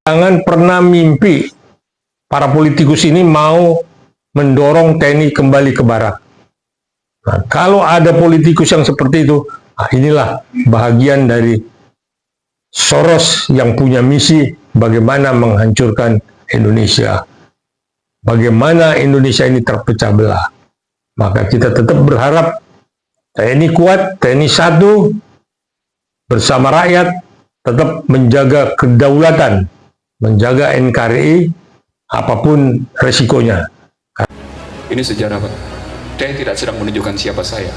Jangan pernah mimpi para politikus ini mau mendorong TNI kembali ke barak. Nah, kalau ada politikus yang seperti itu, inilah bahagian dari Soros yang punya misi bagaimana menghancurkan Indonesia. Bagaimana Indonesia ini terpecah belah. Maka kita tetap berharap TNI kuat, TNI satu, bersama rakyat, tetap menjaga kedaulatan, menjaga NKRI, apapun resikonya. Ini sejarah, Pak. Saya tidak sedang menunjukkan siapa saya.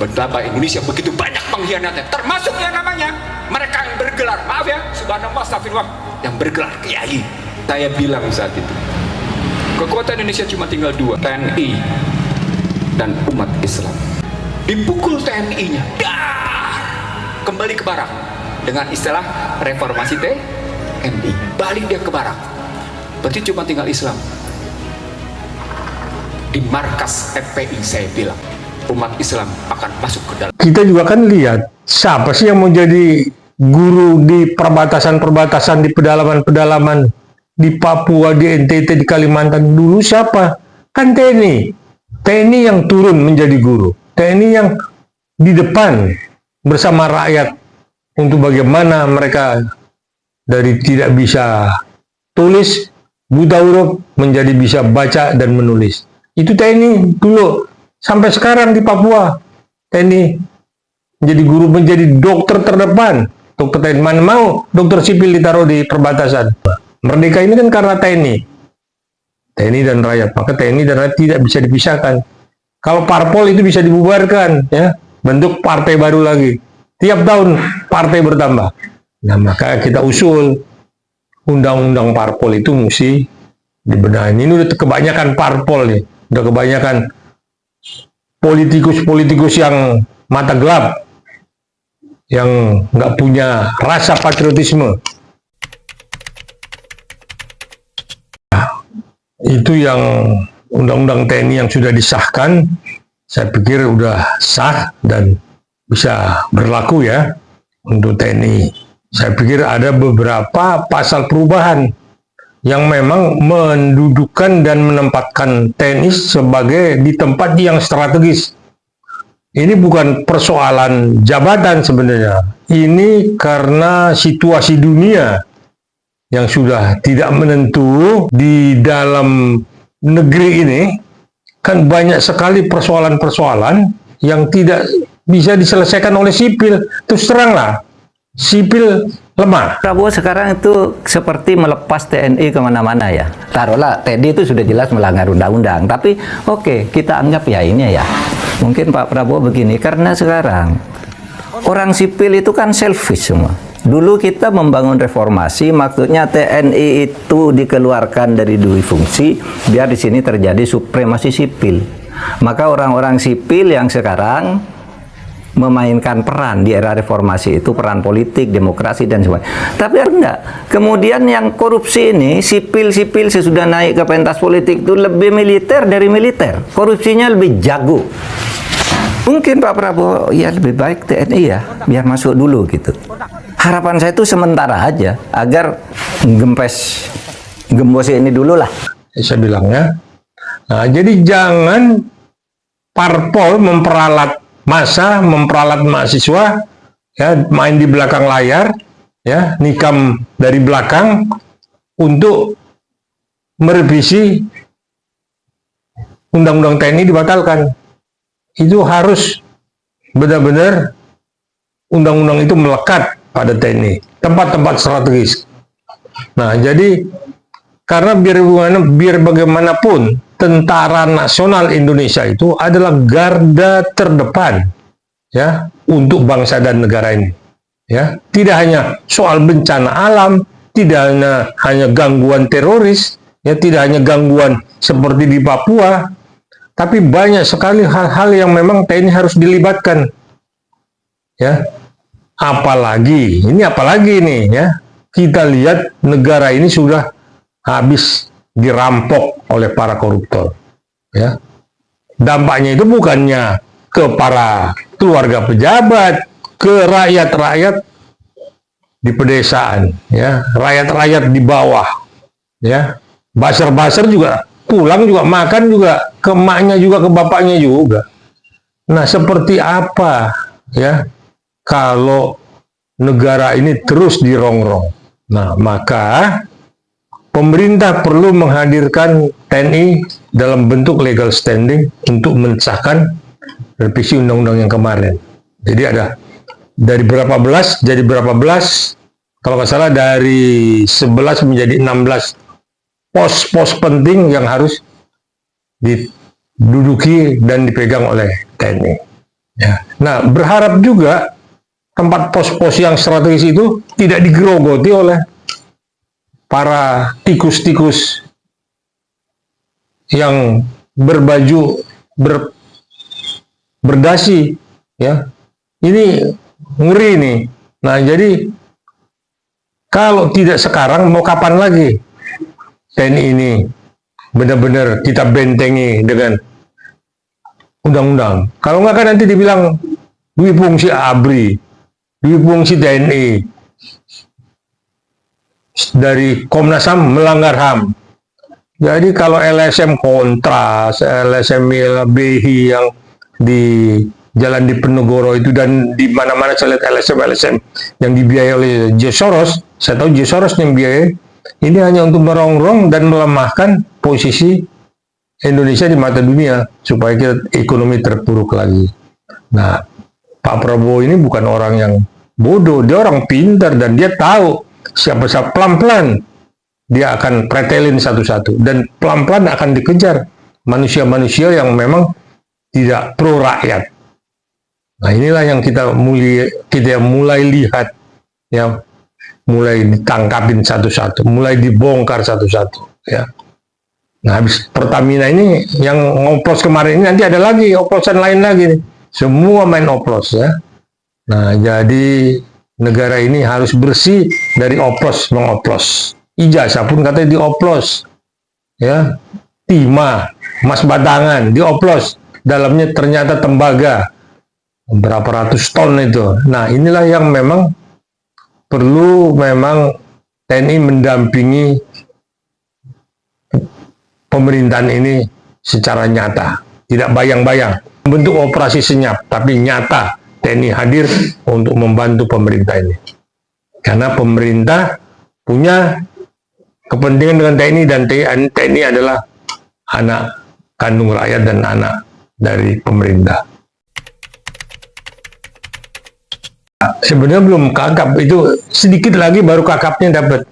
Betapa Indonesia begitu banyak pengkhianatnya, termasuk yang namanya mereka yang bergelar, maaf ya, subhanallah, astagfirullah, yang bergelar kiai. Saya bilang saat itu, kekuatan Indonesia cuma tinggal dua, TNI dan umat Islam. Dipukul TNI-nya, kembali ke barak dengan istilah reformasi TNI, balik dia ke barak. Berarti cuma tinggal Islam. Di markas FPI saya bilang umat Islam akan masuk ke dalam. Kita juga kan lihat siapa sih yang mau jadi guru di perbatasan-perbatasan, di pedalaman-pedalaman, di Papua, di NTT, di Kalimantan dulu siapa? Kan TNI. TNI yang turun menjadi guru. TNI yang di depan bersama rakyat untuk bagaimana mereka dari tidak bisa tulis, buta huruf, menjadi bisa baca dan menulis. Itu TNI dulu, sampai sekarang di Papua. TNI menjadi guru, menjadi dokter terdepan. Dokter TNI, mana mau dokter sipil ditaruh di perbatasan. Merdeka ini kan karena TNI. TNI dan rakyat, maka TNI dan rakyat tidak bisa dipisahkan. Kalau parpol itu bisa dibubarkan, ya, bentuk partai baru lagi. Tiap tahun partai bertambah. Nah, maka kita usul undang-undang parpol itu mesti dibenahi. Ini udah kebanyakan parpol nih. Udah kebanyakan politikus-politikus yang mata gelap, yang nggak punya rasa patriotisme. Nah, itu yang undang-undang TNI yang sudah disahkan, saya pikir udah sah dan bisa berlaku ya untuk TNI. Saya pikir ada beberapa pasal perubahan yang memang mendudukkan dan menempatkan TNI sebagai di tempat yang strategis. Ini bukan persoalan jabatan sebenarnya. Ini karena situasi dunia yang sudah tidak menentu di dalam negeri ini, kan banyak sekali persoalan-persoalan yang tidak bisa diselesaikan oleh sipil. Terus teranglah, sipil lemah. Prabowo sekarang itu seperti melepas TNI kemana-mana ya. Taruhlah TNI itu sudah jelas melanggar undang-undang, tapi oke, kita anggap ya ini ya. Mungkin Pak Prabowo begini, karena sekarang orang sipil itu kan selfish semua. Dulu kita membangun reformasi, maksudnya TNI itu dikeluarkan dari dua fungsi, biar di sini terjadi supremasi sipil. Maka orang-orang sipil yang sekarang memainkan peran di era reformasi itu peran politik, demokrasi dan sebagainya. Tapi enggak. Kemudian yang korupsi ini sipil-sipil sesudah naik ke pentas politik itu lebih militer dari militer. Korupsinya lebih jago. Mungkin Pak Prabowo ya lebih baik TNI ya, biar masuk dulu gitu. Harapan saya itu sementara aja agar gembos ini dulu lah. Saya bilangnya. Nah, jadi jangan parpol memperalat massa, memperalat mahasiswa, ya, main di belakang layar, ya, nikam dari belakang untuk merevisi undang-undang TNI dibatalkan. Itu harus benar-benar undang-undang itu melekat pada TNI, tempat-tempat strategis. Nah, jadi karena biar bagaimanapun tentara nasional Indonesia itu adalah garda terdepan ya untuk bangsa dan negara ini. Ya, tidak hanya soal bencana alam, tidak hanya gangguan teroris, ya, tidak hanya gangguan seperti di Papua, tapi banyak sekali hal-hal yang memang TNI harus dilibatkan. Ya. Apalagi nih ya. Kita lihat negara ini sudah habis dirampok oleh para koruptor. Ya. Dampaknya itu bukannya ke para keluarga pejabat, ke rakyat-rakyat di pedesaan, ya, rakyat-rakyat di bawah, ya, baser-baser juga pulang juga makan juga ke emaknya juga ke bapaknya juga. Nah, seperti apa ya kalau negara ini terus dirongrong? Nah, maka pemerintah perlu menghadirkan TNI dalam bentuk legal standing untuk mensahkan revisi undang-undang yang kemarin. Jadi ada dari berapa belas jadi berapa belas, kalau nggak salah dari 11 menjadi 16 pos-pos penting yang harus diduduki dan dipegang oleh TNI. Ya. Nah, berharap juga tempat pos-pos yang strategis itu tidak digerogoti oleh para tikus-tikus yang berbaju berdasi, ya. Ini ngeri nih. Nah, jadi kalau tidak sekarang mau kapan lagi TNI ini benar-benar kita bentengi dengan undang-undang? Kalau nggak kan nanti dibilang dui fungsi ABRI, dui fungsi TNI, dari Komnas HAM melanggar HAM. Jadi kalau LSM kontras, LSM BHI yang di Jalan Diponegoro itu dan di mana-mana saya lihat LSM yang dibiayai oleh George Soros, saya tahu George Soros yang biayai, ini hanya untuk merongrong dan melemahkan posisi Indonesia di mata dunia supaya kita ekonomi terpuruk lagi. Nah, Pak Prabowo ini bukan orang yang bodoh, dia orang pintar dan dia tahu siapa-siapa, pelan-pelan dia akan pretelin satu-satu dan pelan-pelan akan dikejar manusia-manusia yang memang tidak pro rakyat. Nah, inilah yang kita mulai lihat, ya, mulai ditangkapin satu-satu, mulai dibongkar satu-satu, ya. Nah, habis Pertamina ini yang ngoplos kemarin ini nanti ada lagi oplosan lain lagi nih. Semua main oplos, ya. Nah, jadi negara ini harus bersih dari oplos mengoplos. Ijazah pun katanya dioplos, ya. Timah, emas batangan dioplos, dalamnya ternyata tembaga berapa ratus ton itu. Nah, inilah yang memang perlu memang TNI mendampingi pemerintahan ini secara nyata, tidak bayang-bayang bentuk operasi senyap, tapi nyata TNI hadir untuk membantu pemerintah ini. Karena pemerintah punya kepentingan dengan TNI dan TNI adalah anak kandung rakyat dan anak dari pemerintah. Sebenarnya belum kakap, itu sedikit lagi baru kakapnya dapat.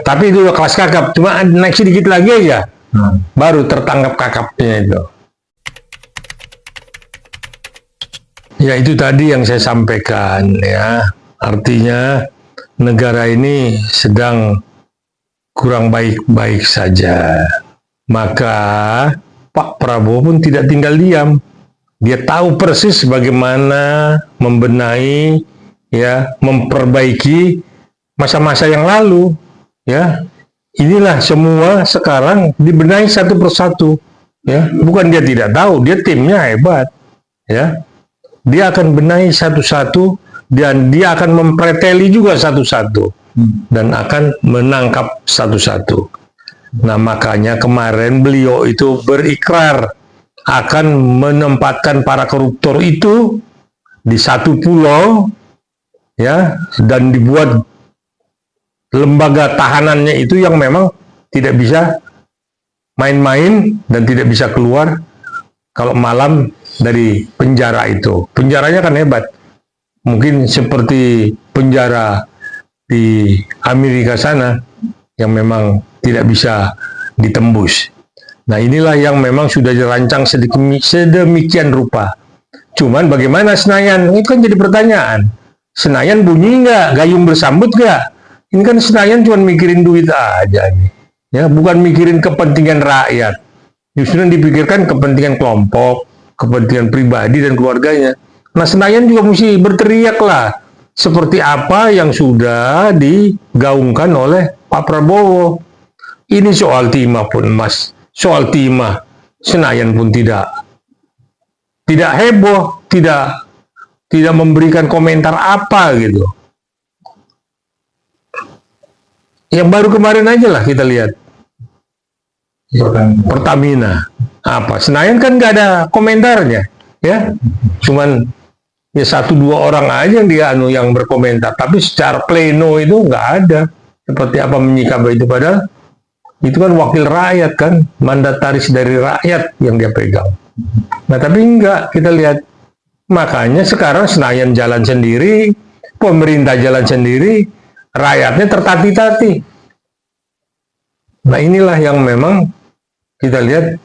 Tapi itu udah kelas kakap, cuma naik sedikit lagi aja, baru tertangkap kakapnya itu. Ya, itu tadi yang saya sampaikan, ya. Artinya negara ini sedang kurang baik-baik saja. Maka Pak Prabowo pun tidak tinggal diam. Dia tahu persis bagaimana membenahi, ya, memperbaiki masa-masa yang lalu, ya. Inilah semua sekarang dibenahi satu persatu, ya. Bukan dia tidak tahu, dia timnya hebat, ya. Dia akan benahi satu-satu dan dia akan mempreteli juga satu-satu dan akan menangkap satu-satu. Nah, makanya kemarin beliau itu berikrar akan menempatkan para koruptor itu di satu pulau, ya, dan dibuat lembaga tahanannya itu yang memang tidak bisa main-main dan tidak bisa keluar kalau malam dari penjara itu. Penjaranya kan hebat, mungkin seperti penjara di Amerika sana yang memang tidak bisa ditembus. Nah, inilah yang memang sudah dirancang sedemikian rupa. Cuman bagaimana Senayan? Itu kan jadi pertanyaan. Senayan bunyi nggak? Gayung bersambut nggak? Ini kan Senayan cuma mikirin duit aja nih. Ya, bukan mikirin kepentingan rakyat. Justru yang dipikirkan kepentingan kelompok, kepentingan pribadi dan keluarganya. Nah, Senayan juga mesti berteriak lah. Seperti apa yang sudah digaungkan oleh Pak Prabowo. Ini soal timah pun, Mas. Soal timah, Senayan pun tidak heboh, tidak memberikan komentar apa gitu. Yang baru kemarin aja lah kita lihat. Pertamina. Apa? Senayan kan nggak ada komentarnya, ya. Cuman ya 1-2 orang aja yang berkomentar. Tapi secara pleno itu nggak ada. Seperti apa menyikapi itu, padahal itu kan wakil rakyat kan, mandataris dari rakyat yang dia pegang. Nah tapi enggak, kita lihat. Makanya sekarang Senayan jalan sendiri, pemerintah jalan sendiri, rakyatnya tertati-tati. Nah inilah yang memang kita lihat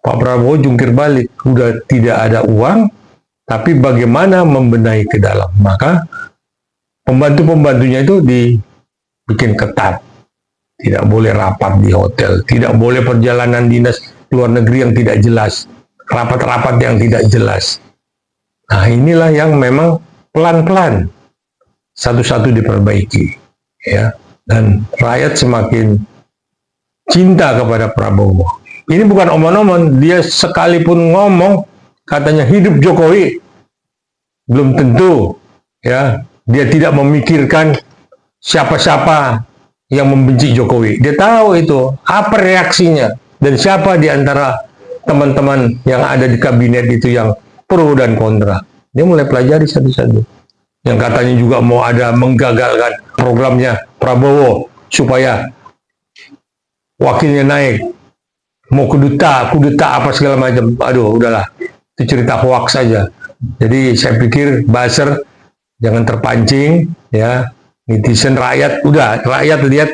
Pak Prabowo jungkir balik, udah tidak ada uang, tapi bagaimana membenahi ke dalam. Maka pembantu-pembantunya itu dibikin ketat. Tidak boleh rapat di hotel, tidak boleh perjalanan dinas luar negeri yang tidak jelas, rapat-rapat yang tidak jelas. Nah inilah yang memang pelan-pelan satu-satu diperbaiki, ya. Dan rakyat semakin cinta kepada Prabowo. Ini bukan omon-omon, dia sekalipun ngomong katanya hidup Jokowi, belum tentu, ya. Dia tidak memikirkan siapa-siapa yang membenci Jokowi. Dia tahu itu apa reaksinya dan siapa di antara teman-teman yang ada di kabinet itu yang pro dan kontra. Dia mulai pelajari satu-satu. Yang katanya juga mau ada menggagalkan programnya Prabowo supaya wakilnya naik, mau kudeta apa segala macam. Aduh, udahlah, itu cerita hoax saja. Jadi saya pikir buzzer jangan terpancing, ya. Netizen, rakyat, udah, rakyat lihat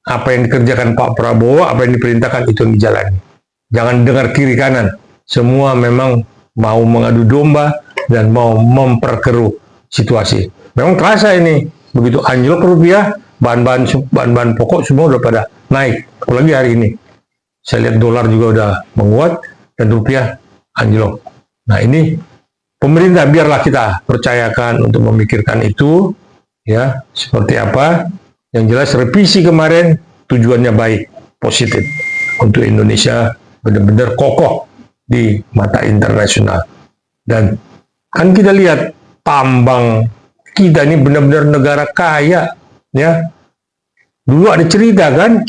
apa yang dikerjakan Pak Prabowo, apa yang diperintahkan itu yang dijalani. Jangan dengar kiri kanan. Semua memang mau mengadu domba dan mau memperkeruh situasi. Memang terasa ini, begitu anjlok rupiah, bahan-bahan pokok semua udah pada naik. Apalagi hari ini, saya lihat dolar juga udah menguat dan rupiah anjlok. Nah ini pemerintah biarlah kita percayakan untuk memikirkan itu, ya seperti apa. Yang jelas revisi kemarin tujuannya baik, positif untuk Indonesia benar-benar kokoh di mata internasional. Dan kan kita lihat tambang kita ini benar-benar negara kaya, ya. Dulu ada cerita kan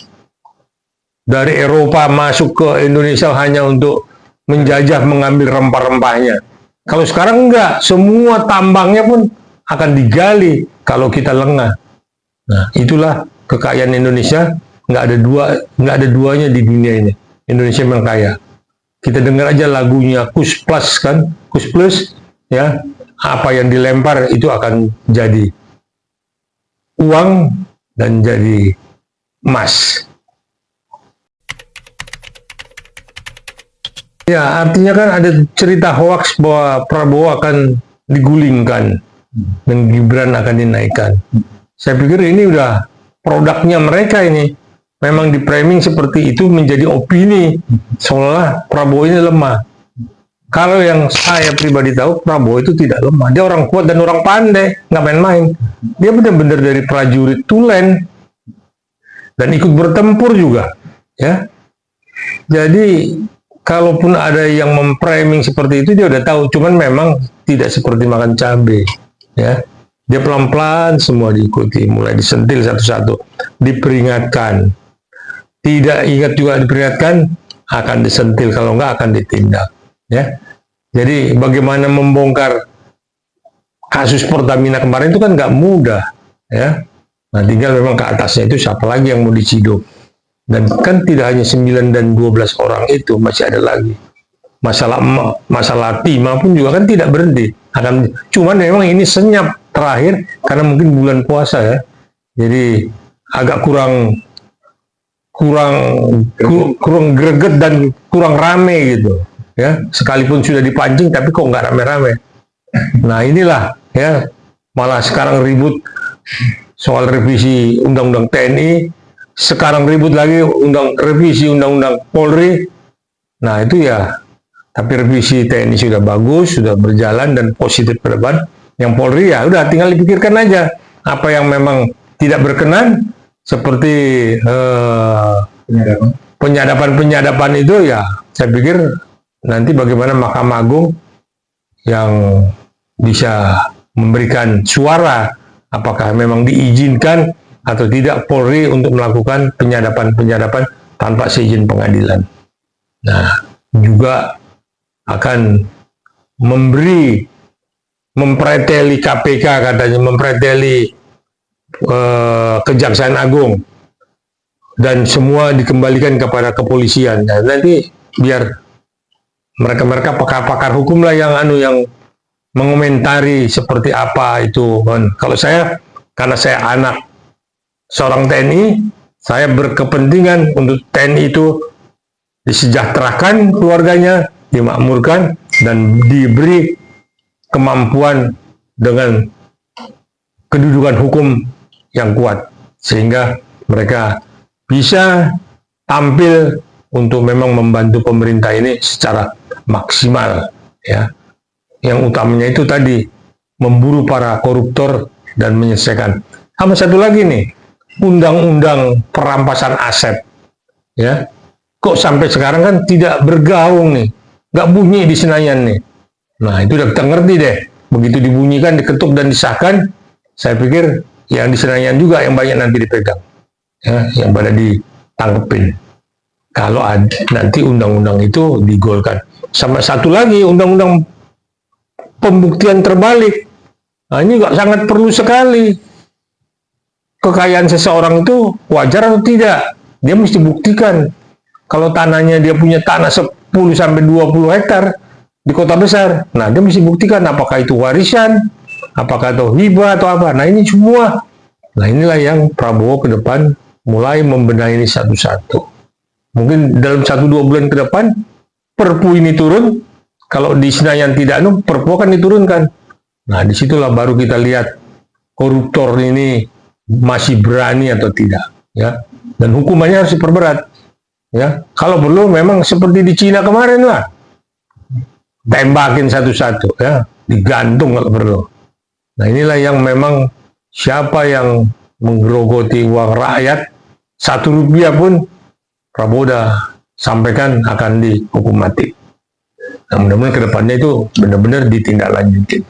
dari Eropa masuk ke Indonesia hanya untuk menjajah, mengambil rempah-rempahnya. Kalau sekarang enggak, semua tambangnya pun akan digali kalau kita lengah. Nah, itulah kekayaan Indonesia, nggak ada duanya di dunia ini. Indonesia memang kaya. Kita dengar aja lagunya Kus Plus kan, Kus Plus, ya. Apa yang dilempar itu akan jadi uang dan jadi emas. Ya, artinya kan ada cerita hoax bahwa Prabowo akan digulingkan dan Gibran akan dinaikkan. Saya pikir ini udah produknya mereka ini. Memang di framing seperti itu menjadi opini seolah Prabowo ini lemah. Kalau yang saya pribadi tahu, Prabowo itu tidak lemah. Dia orang kuat dan orang pandai, nggak main-main. Dia benar-benar dari prajurit tulen dan ikut bertempur juga, ya. Jadi kalaupun ada yang memframing seperti itu, dia udah tahu. Cuman memang tidak seperti makan cabai, ya. Dia pelan-pelan semua diikuti, mulai disentil satu-satu, diperingatkan. Tidak ingat juga diperingatkan, akan disentil, kalau enggak akan ditindak. Ya, jadi bagaimana membongkar kasus Pertamina kemarin itu kan nggak mudah, ya. Nah, tinggal memang ke atasnya itu siapa lagi yang mau diciduk. Dan kan tidak hanya 9 dan 12 orang itu, masih ada lagi. Masalah timah pun juga kan tidak berhenti. Cuman memang ini senyap terakhir karena mungkin bulan puasa, ya. Jadi agak kurang greget dan kurang rame gitu, ya. Sekalipun sudah dipancing tapi kok nggak rame-rame. Nah inilah, ya, malah sekarang ribut soal revisi undang-undang TNI, sekarang ribut lagi revisi undang-undang Polri. Nah itu ya, tapi revisi TNI sudah bagus, sudah berjalan dan positif ke depan. Yang Polri ya udah tinggal dipikirkan aja apa yang memang tidak berkenan, seperti penyadapan itu, ya saya pikir nanti bagaimana Mahkamah Agung yang bisa memberikan suara apakah memang diizinkan atau tidak Polri untuk melakukan penyadapan tanpa seizin pengadilan. Nah, juga akan mempreteli KPK, katanya mempreteli Kejaksaan Agung, dan semua dikembalikan kepada kepolisian. Nah, nanti biar mereka pakar-pakar hukum lah yang mengomentari seperti apa itu. Kalau saya, karena saya anak seorang TNI, saya berkepentingan untuk TNI itu disejahterakan keluarganya, dimakmurkan, dan diberi kemampuan dengan kedudukan hukum yang kuat, sehingga mereka bisa tampil untuk memang membantu pemerintah ini secara maksimal, ya. Yang utamanya itu tadi, memburu para koruptor dan menyelesaikan. Sama satu lagi nih, undang-undang perampasan aset, ya. Kok sampai sekarang kan tidak bergaung nih, nggak bunyi di Senayan nih. Nah, itu udah kita ngerti deh. Begitu dibunyikan, diketuk dan disahkan, saya pikir yang di Senayan juga yang banyak nanti dipegang, ya, yang pada ditangkepin. Kalau nanti undang-undang itu digolkan. Sama satu lagi, undang-undang pembuktian terbalik. Nah, ini juga sangat perlu sekali. Kekayaan seseorang itu wajar atau tidak? Dia mesti buktikan. Kalau tanahnya dia punya tanah 10-20 hektar di kota besar, nah dia mesti buktikan apakah itu warisan, apakah itu hibah atau apa. Nah, ini semua. Nah, inilah yang Prabowo ke depan mulai membenahi ini satu-satu. Mungkin dalam 1-2 bulan ke depan Perpu ini turun. Kalau di Senayan tidak, Perpu akan diturunkan. Nah, disitulah baru kita lihat koruptor ini masih berani atau tidak, ya. Dan hukumannya harus diperberat, ya. Kalau perlu memang seperti di Cina kemarin lah, tembakin satu-satu, ya, digantung kalau perlu. Nah, inilah yang memang siapa yang menggerogoti uang rakyat 1 rupiah pun Prabowo udah sampaikan akan dihukum mati. Nah, mudah-mudahan ke depannya itu benar-benar ditindaklanjutin.